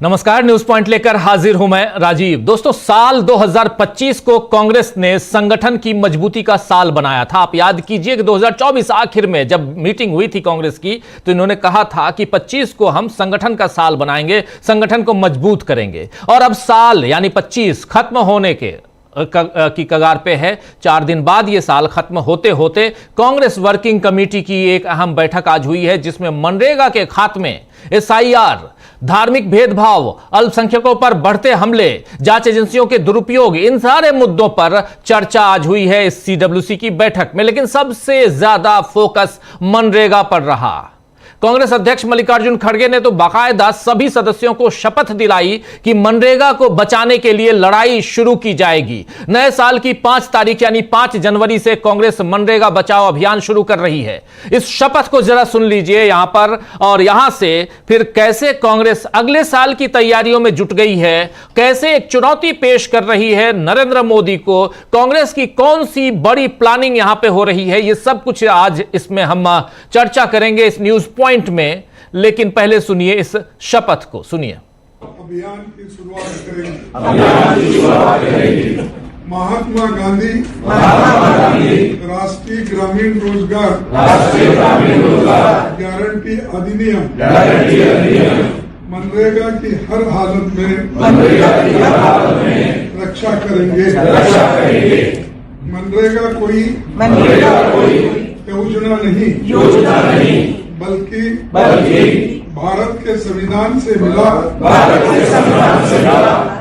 नमस्कार, news point लेकर हाजिर हूं मैं राजीव। दोस्तों, साल 2025 को कांग्रेस ने संगठन की मजबूती का साल बनाया था। आप याद कीजिए कि 2024 आखिर में जब मीटिंग हुई थी कांग्रेस की, तो इन्होंने कहा था कि 25 को हम संगठन का साल बनाएंगे, संगठन को मजबूत करेंगे। और अब साल यानी 25 खत्म होने की कगार पे है। 4 दिन बाद यह साल खत्म होते होते कांग्रेस वर्किंग कमेटी की एक अहम बैठक आज हुई है, जिसमें मनरेगा के खात्मे, SIR, धार्मिक भेदभाव, अल्पसंख्यकों पर बढ़ते हमले, जांच एजेंसियों के दुरुपयोग, इन सारे मुद्दों पर चर्चा आज हुई है इस CWC की बैठक में। लेकिन सबसे ज्यादा फोकस मनरेगा पर रहा। कांग्रेस अध्यक्ष मल्लिकार्जुन खड़गे ने तो बाकायदा सभी सदस्यों को शपथ दिलाई कि मनरेगा को बचाने के लिए लड़ाई शुरू की जाएगी। नए साल की 5 तारीख यानी 5 जनवरी से कांग्रेस मनरेगा बचाओ अभियान शुरू कर रही है। इस शपथ को जरा सुन लीजिए यहां पर, और यहां से फिर कैसे कांग्रेस अगले साल की तैयारियों में जुट गई है, कैसे एक चुनौती पेश कर रही है नरेंद्र मोदी को, कांग्रेस की कौन सी बड़ी प्लानिंग यहां पे हो रही है, यह सब कुछ आज इसमें हम चर्चा करेंगे इस न्यूज पॉइंट में। लेकिन पहले सुनिए इस शपथ को, सुनिए। अभियान की शुरुआत करेंगे। महात्मा गांधी राष्ट्रीय ग्रामीण रोजगार गारंटी अधिनियम मनरेगा की हर हालत में रक्षा करेंगे। मनरेगा कोई योजना नहीं बल्कि भारत के संविधान से मिला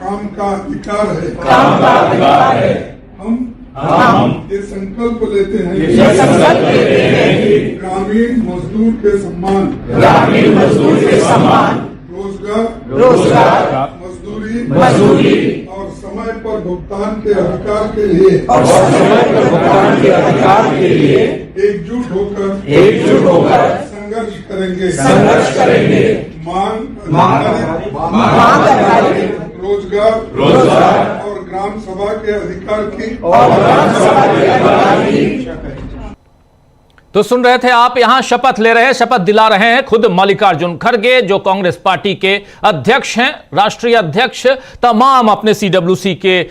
काम का अधिकार है। हम ये संकल्प लेते हैं ग्रामीण मजदूर के सम्मान, रोजगार, मजदूरी और समय पर भुगतान के अधिकार के लिए एकजुट होकर संघर्ष करेंगे। मांग रोजगार और ग्राम सभा के अधिकार की तो सुन रहे थे आप, यहां शपथ ले रहे हैं, शपथ दिला रहे हैं खुद मल्लिकार्जुन खड़गे, जो कांग्रेस पार्टी के अध्यक्ष हैं, राष्ट्रीय अध्यक्ष। तमाम अपने CWC के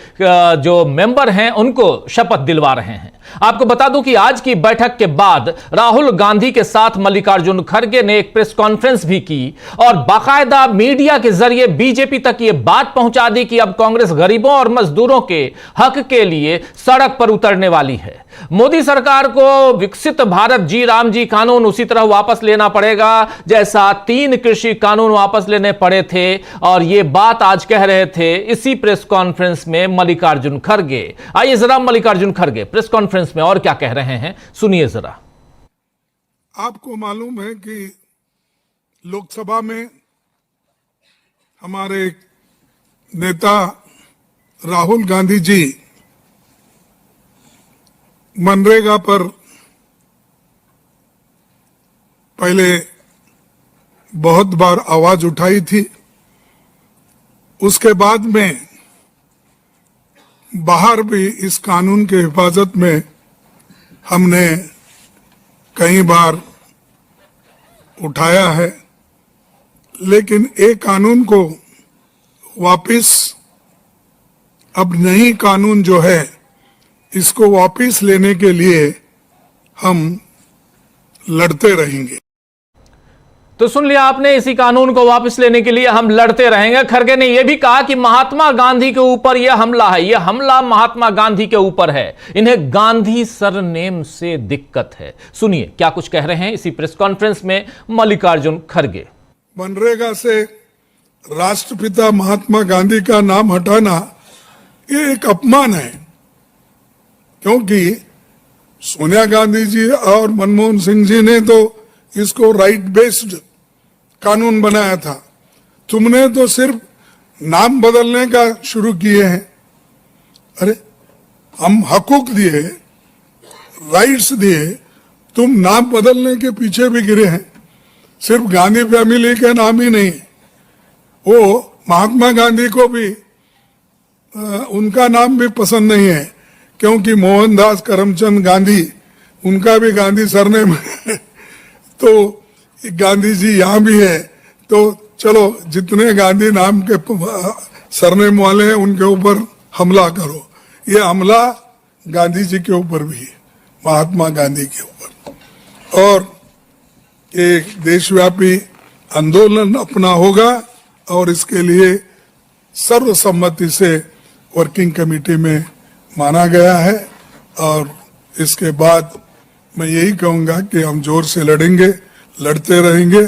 जो मेंबर हैं उनको शपथ दिलवा रहे हैं। आपको बता दूं कि आज की बैठक के बाद राहुल गांधी के साथ मल्लिकार्जुन खड़गे ने एक प्रेस कॉन्फ्रेंस भी की और बाकायदा मीडिया के जरिए बीजेपी तक यह बात पहुंचा दी कि अब कांग्रेस गरीबों और मजदूरों के हक के लिए सड़क पर उतरने वाली है। मोदी सरकार को विकसित भारत जी राम जी कानून उसी तरह वापस लेना पड़ेगा जैसा 3 कृषि कानून वापस लेने पड़े थे, और यह बात आज कह रहे थे इसी प्रेस कॉन्फ्रेंस में मल्लिकार्जुन खड़गे। आइए जरा मल्लिकार्जुन खड़गे प्रेस कॉन्फ्रेंस में और क्या कह रहे हैं, सुनिए जरा। आपको मालूम है कि लोकसभा में हमारे नेता राहुल गांधी जी मनरेगा पर पहले बहुत बार आवाज उठाई थी। उसके बाद में बाहर भी इस कानून के हिफाजत में हमने कई बार उठाया है, लेकिन एक कानून को वापस, अब नई कानून जो है इसको वापस लेने के लिए हम लड़ते रहेंगे। तो सुन लिया आपने, इसी कानून को वापस लेने के लिए हम लड़ते रहेंगे। खड़गे ने यह भी कहा कि महात्मा गांधी के ऊपर यह हमला है, यह हमला महात्मा गांधी के ऊपर है, इन्हें गांधी सरनेम से दिक्कत है। सुनिए क्या कुछ कह रहे हैं इसी प्रेस कॉन्फ्रेंस में मल्लिकार्जुन खड़गे। मनरेगा से राष्ट्रपिता महात्मा गांधी का नाम हटाना ये एक अपमान है, क्योंकि सोनिया गांधी जी और मनमोहन सिंह जी ने तो इसको राइट बेस्ड कानून बनाया था। तुमने तो सिर्फ नाम बदलने का शुरू किए हैं। अरे हम हकूक दिए, राइट्स दिए, तुम नाम बदलने के पीछे भी गिरे हैं। सिर्फ गांधी फैमिली के नाम ही नहीं, वो महात्मा गांधी को भी उनका नाम भी पसंद नहीं है, क्योंकि मोहनदास करमचंद गांधी, उनका भी गांधी सरनेम है। तो गांधी जी यहाँ भी है, तो चलो जितने गांधी नाम के सरनेम वाले हैं उनके ऊपर हमला करो। ये हमला गांधी जी के ऊपर भी है, महात्मा गांधी के ऊपर। और एक देशव्यापी आंदोलन अपना होगा और इसके लिए सर्वसम्मति से वर्किंग कमेटी में माना गया है। और इसके बाद मैं यही कहूंगा कि हम जोर से लड़ेंगे, लड़ते रहेंगे।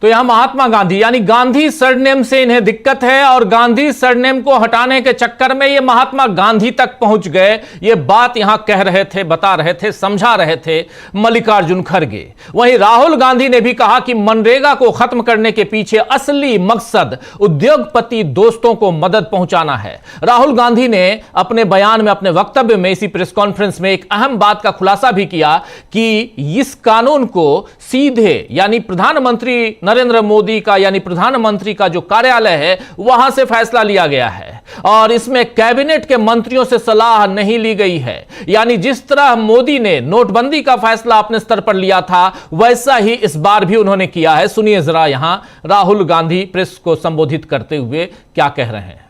तो यहां महात्मा गांधी यानी गांधी सरनेम से इन्हें दिक्कत है और गांधी सरनेम को हटाने के चक्कर में ये महात्मा गांधी तक पहुंच गए। ये बात यहां कह रहे थे, बता रहे थे, समझा रहे थे मल्लिकार्जुन खड़गे। वहीं राहुल गांधी ने भी कहा कि मनरेगा को खत्म करने के पीछे असली मकसद उद्योगपति दोस्तों को मदद पहुंचाना है। राहुल गांधी ने अपने बयान में, अपने वक्तव्य में, इसी प्रेस कॉन्फ्रेंस में एक अहम बात का खुलासा भी किया कि इस कानून को सीधे यानी प्रधानमंत्री नरेंद्र मोदी का यानी प्रधानमंत्री का जो कार्यालय है वहां से फैसला लिया गया है और इसमें कैबिनेट के मंत्रियों से सलाह नहीं ली गई है। यानी जिस तरह मोदी ने नोटबंदी का फैसला अपने स्तर पर लिया था वैसा ही इस बार भी उन्होंने किया है। सुनिए जरा यहां राहुल गांधी प्रेस को संबोधित करते हुए क्या कह रहे हैं।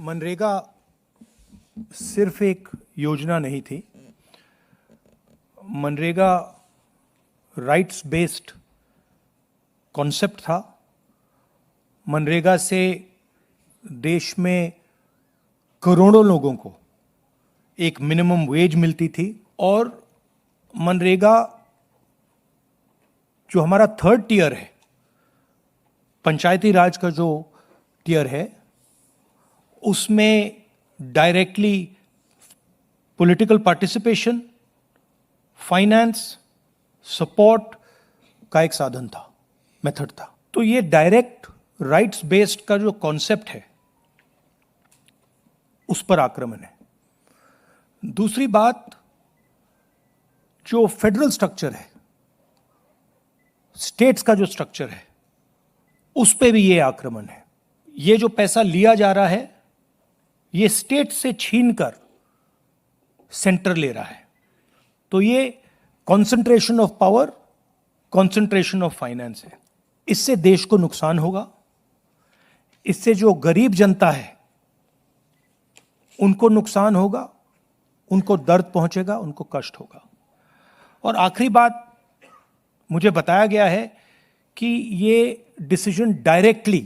मनरेगा सिर्फ एक योजना नहीं थी। मनरेगा राइट्स बेस्ड कॉन्सेप्ट था। मनरेगा से देश में करोड़ों लोगों को एक मिनिमम वेज मिलती थी और मनरेगा जो हमारा थर्ड टियर है, पंचायती राज का जो टियर है, उसमें directly political participation, finance, support का एक साधन था, मेथड था। तो ये डायरेक्ट राइट्स बेस्ड का जो कॉन्सेप्ट है उस पर आक्रमण है। दूसरी बात, जो फेडरल स्ट्रक्चर है, स्टेट्स का जो स्ट्रक्चर है, उस पे भी ये आक्रमण है। ये जो पैसा लिया जा रहा है ये स्टेट से छीनकर सेंटर ले रहा है। तो ये concentration of power, concentration of finance है। इससे देश को नुकसान होगा। इससे जो गरीब जनता है उनको नुकसान होगा, उनको दर्द पहुंचेगा, उनको कष्ट होगा। और आखिरी बात, मुझे बताया गया है कि ये decision directly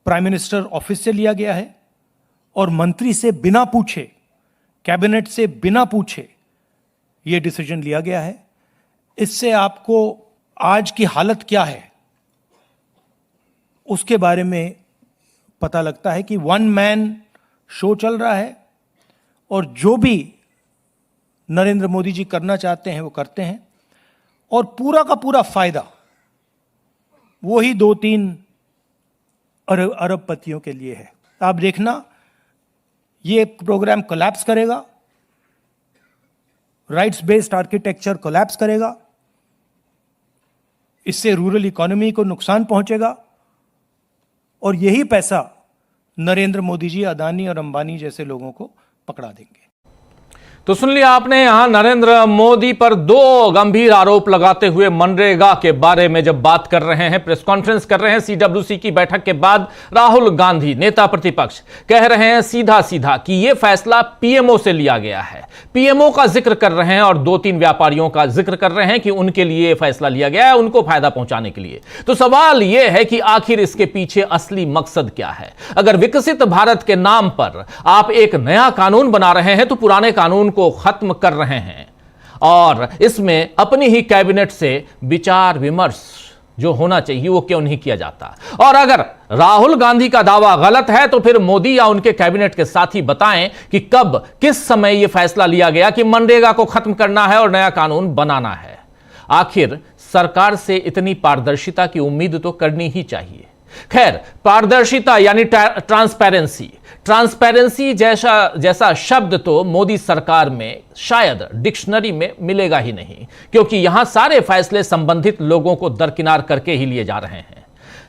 prime minister office से लिया गया है और मंत्री से बिना पूछे, कैबिनेट से बिना पूछे ये डिसीजन लिया गया है। इससे आपको आज की हालत क्या है उसके बारे में पता लगता है कि वन मैन शो चल रहा है और जो भी नरेंद्र मोदी जी करना चाहते हैं वो करते हैं और पूरा का पूरा फायदा वही 2-3 अरबपतियों के लिए है। आप देखना, ये प्रोग्राम कोलैप्स करेगा, राइट्स बेस्ड आर्किटेक्चर कोलैप्स करेगा। इससे रूरल इकोनॉमी को नुकसान पहुंचेगा और यही पैसा नरेंद्र मोदी जी अदानी और अंबानी जैसे लोगों को पकड़ा देंगे। तो सुन लिया आपने, यहां नरेंद्र मोदी पर 2 गंभीर आरोप लगाते हुए मनरेगा के बारे में जब बात कर रहे हैं, प्रेस कॉन्फ्रेंस कर रहे हैं सीडब्ल्यूसी की बैठक के बाद, राहुल गांधी नेता प्रतिपक्ष कह रहे हैं सीधा सीधा कि यह फैसला पीएमओ से लिया गया है। पीएमओ का जिक्र कर रहे हैं और 2-3 व्यापारियों का जिक्र कर रहे हैं कि उनके लिए फैसला लिया गया है, उनको फायदा पहुंचाने के लिए। तो सवाल यह है कि आखिर इसके पीछे असली मकसद क्या है? अगर विकसित भारत के नाम पर आप एक नया कानून बना रहे हैं तो पुराने कानून को खत्म कर रहे हैं और इसमें अपनी ही कैबिनेट से विचार विमर्श जो होना चाहिए वो क्यों नहीं किया जाता? और अगर राहुल गांधी का दावा गलत है तो फिर मोदी या उनके कैबिनेट के साथी बताएं कि कब, किस समय यह फैसला लिया गया कि मनरेगा को खत्म करना है और नया कानून बनाना है। आखिर सरकार से इतनी पारदर्शिता की उम्मीद तो करनी ही चाहिए। खैर, पारदर्शिता यानी ट्रांसपेरेंसी जैसा शब्द तो मोदी सरकार में शायद डिक्शनरी में मिलेगा ही नहीं, क्योंकि यहां सारे फैसले संबंधित लोगों को दरकिनार करके ही लिए जा रहे हैं।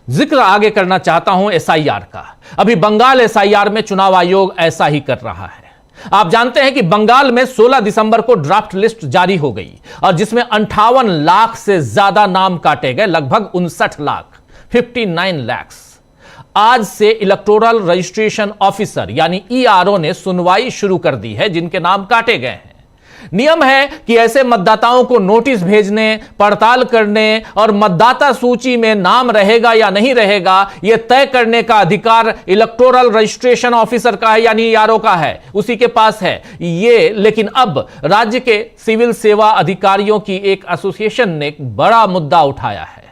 जिक्र आगे करना चाहता हूं एसआईआर का। अभी बंगाल एसआईआर में चुनाव आयोग ऐसा ही कर रहा है। आप जानते हैं कि बंगाल में 16 दिसंबर को ड्राफ्ट लिस्ट जारी हो गई और जिसमें 58 लाख से ज्यादा नाम काटे गए, लगभग 59 लाख, 59 लाख। आज से इलेक्टोरल रजिस्ट्रेशन ऑफिसर यानी ईआरओ ने सुनवाई शुरू कर दी है जिनके नाम काटे गए हैं। नियम है कि ऐसे मतदाताओं को नोटिस भेजने, पड़ताल करने और मतदाता सूची में नाम रहेगा या नहीं रहेगा यह तय करने का अधिकार इलेक्टोरल रजिस्ट्रेशन ऑफिसर का है यानी ईआरओ का है, उसी के पास है ये। लेकिन अब राज्य के सिविल सेवा अधिकारियों की एक एसोसिएशन ने एक बड़ा मुद्दा उठाया है।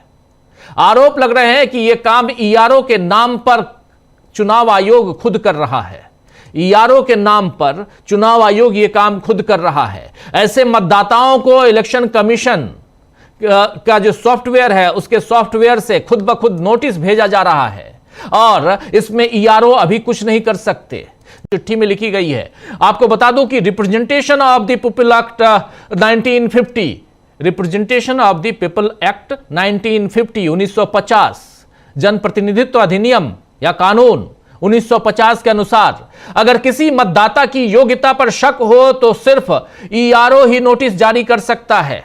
आरोप लग रहे हैं कि यह काम ईआरओ के नाम पर चुनाव आयोग खुद कर रहा है। ईआरओ के नाम पर चुनाव आयोग यह काम खुद कर रहा है। ऐसे मतदाताओं को इलेक्शन कमीशन का जो सॉफ्टवेयर है उसके सॉफ्टवेयर से खुद ब खुद नोटिस भेजा जा रहा है और इसमें ईआरओ अभी कुछ नहीं कर सकते। चिट्ठी में लिखी गई है। आपको बता दूं कि representation of the people act 1950, representation of the people act 1950 1950, जनप्रतिनिधित्व अधिनियम या कानून 1950 के अनुसार अगर किसी मतदाता की योग्यता पर शक हो तो सिर्फ ईआरओ ही नोटिस जारी कर सकता है।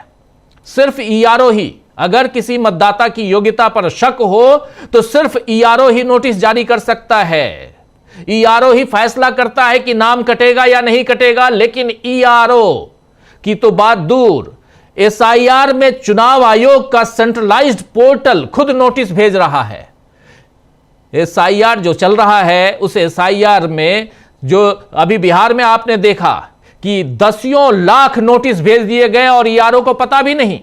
सिर्फ ईआरओ ही। अगर किसी मतदाता की योग्यता पर शक हो तो सिर्फ ईआरओ ही नोटिस जारी कर सकता है। ईआरओ ही फैसला करता है कि नाम कटेगा या नहीं कटेगा। लेकिन ईआरओ की तो बात दूर, एसआईआर में चुनाव आयोग का सेंट्रलाइज्ड पोर्टल खुद नोटिस भेज रहा है। एसआईआर जो चल रहा है उस एसआईआर में जो अभी बिहार में आपने देखा कि दसियों लाख नोटिस भेज दिए गए और ईआरओ को पता भी नहीं।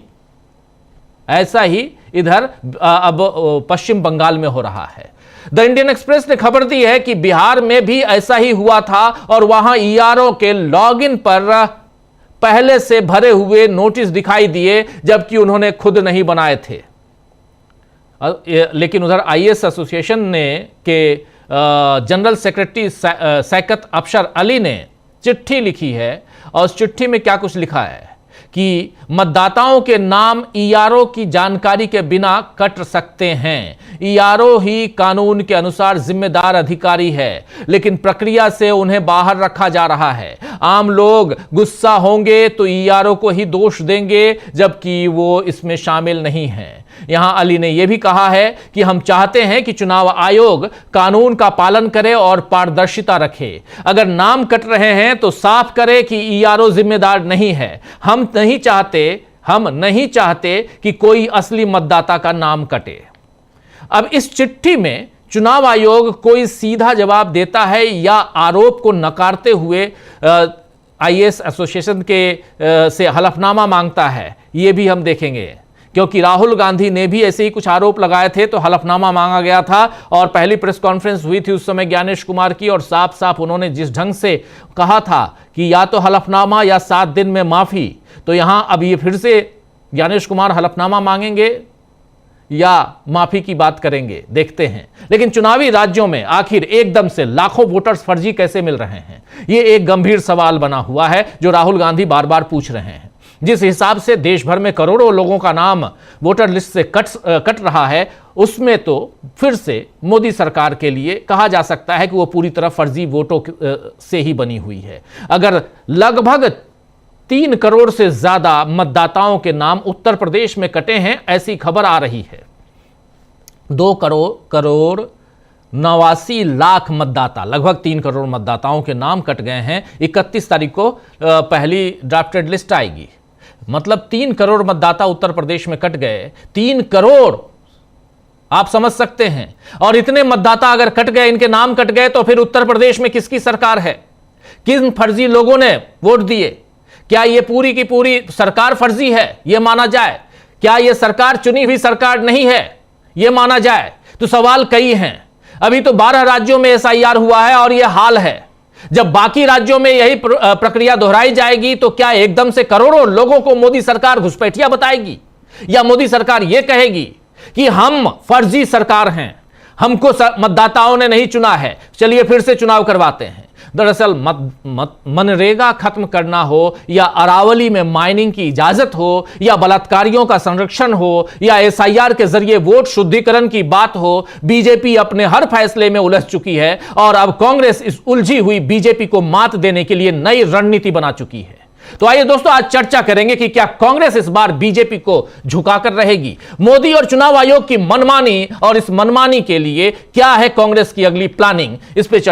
ऐसा ही इधर अब पश्चिम बंगाल में हो रहा है। द इंडियन एक्सप्रेस ने खबर दी है कि बिहार में भी ऐसा ही हुआ था और वहां ईआरओ के लॉगिन पर पहले से भरे हुए नोटिस दिखाई दिए जबकि उन्होंने खुद नहीं बनाए थे। लेकिन उधर आईएएस एसोसिएशन ने के जनरल सेक्रेटरी सैकत अफसर अली ने चिट्ठी लिखी है और उस चिट्ठी में क्या कुछ लिखा है कि मतदाताओं के नाम ईआरओ की जानकारी के बिना कट सकते हैं। ईआरओ ही कानून के अनुसार जिम्मेदार अधिकारी है, लेकिन प्रक्रिया से उन्हें बाहर रखा जा रहा है। आम लोग गुस्सा होंगे तो ईआरओ को ही दोष देंगे जबकि वो इसमें शामिल नहीं है। यहां अली ने यह भी कहा है कि हम चाहते हैं कि चुनाव आयोग कानून का पालन करे और पारदर्शिता रखे। अगर नाम कट रहे हैं तो साफ करे कि ईआरओ जिम्मेदार नहीं है। हम नहीं चाहते कि कोई असली मतदाता का नाम कटे। अब इस चिट्ठी में चुनाव आयोग कोई सीधा जवाब देता है या आरोप को नकारते हुए आईएएस एसोसिएशन के से हलफनामा मांगता है, यह भी हम देखेंगे। क्योंकि राहुल गांधी ने भी ऐसे ही कुछ आरोप लगाए थे तो हलफनामा मांगा गया था और पहली प्रेस कॉन्फ्रेंस हुई थी उस समय ज्ञानेश कुमार की और साफ साफ उन्होंने जिस ढंग से कहा था कि या तो हलफनामा या 7 दिन में माफी, तो यहां अब ये फिर से ज्ञानेश कुमार हलफनामा मांगेंगे या माफी की बात करेंगे, देखते हैं। लेकिन चुनावी राज्यों में आखिर एकदम से लाखों वोटर्स फर्जी कैसे मिल रहे हैं, यह एक गंभीर सवाल बना हुआ है जो राहुल गांधी बार बार पूछ रहे हैं। जिस हिसाब से देश भर में करोड़ों लोगों का नाम वोटर लिस्ट से कट रहा है, उसमें तो फिर से मोदी सरकार के लिए कहा जा सकता है कि वो पूरी तरह फर्जी वोटों से ही बनी हुई है। अगर लगभग 3 करोड़ से ज्यादा मतदाताओं के नाम उत्तर प्रदेश में कटे हैं, ऐसी खबर आ रही है। 2 करोड़ 89 लाख मतदाता, लगभग 3 करोड़ मतदाताओं के नाम कट गए हैं। 31 तारीख को पहली ड्राफ्टेड लिस्ट आएगी। मतलब 3 करोड़ मतदाता उत्तर प्रदेश में कट गए। 3 करोड़, आप समझ सकते हैं। और इतने मतदाता अगर कट गए, इनके नाम कट गए, तो फिर उत्तर प्रदेश में किसकी सरकार है? किन फर्जी लोगों ने वोट दिए? क्या यह पूरी की पूरी सरकार फर्जी है, यह माना जाए? क्या यह सरकार चुनी हुई सरकार नहीं है, यह माना जाए? तो सवाल कई हैं। अभी तो 12 राज्यों में एसआईआर हुआ है और यह हाल है। जब बाकी राज्यों में यही प्रक्रिया दोहराई जाएगी तो क्या एकदम से करोड़ों लोगों को मोदी सरकार घुसपैठिया बताएगी? या मोदी सरकार यह कहेगी कि हम फर्जी सरकार हैं, हमको मतदाताओं ने नहीं चुना है, चलिए फिर से चुनाव करवाते हैं? दरअसल मनरेगा खत्म करना हो या अरावली में माइनिंग की इजाजत हो या बलात्कारियों का संरक्षण हो या एसआईआर के जरिए वोट शुद्धिकरण की बात हो, बीजेपी अपने हर फैसले में उलझ चुकी है और अब कांग्रेस इस उलझी हुई बीजेपी को मात देने के लिए नई रणनीति बना चुकी है। तो आइए दोस्तों, आज चर्चा करेंगे कि क्या कांग्रेस इस बार बीजेपी को झुकाकर रहेगी। मोदी और चुनाव आयोग की मनमानी और इस मनमानी के लिए क्या है कांग्रेस की अगली प्लानिंग, इस पे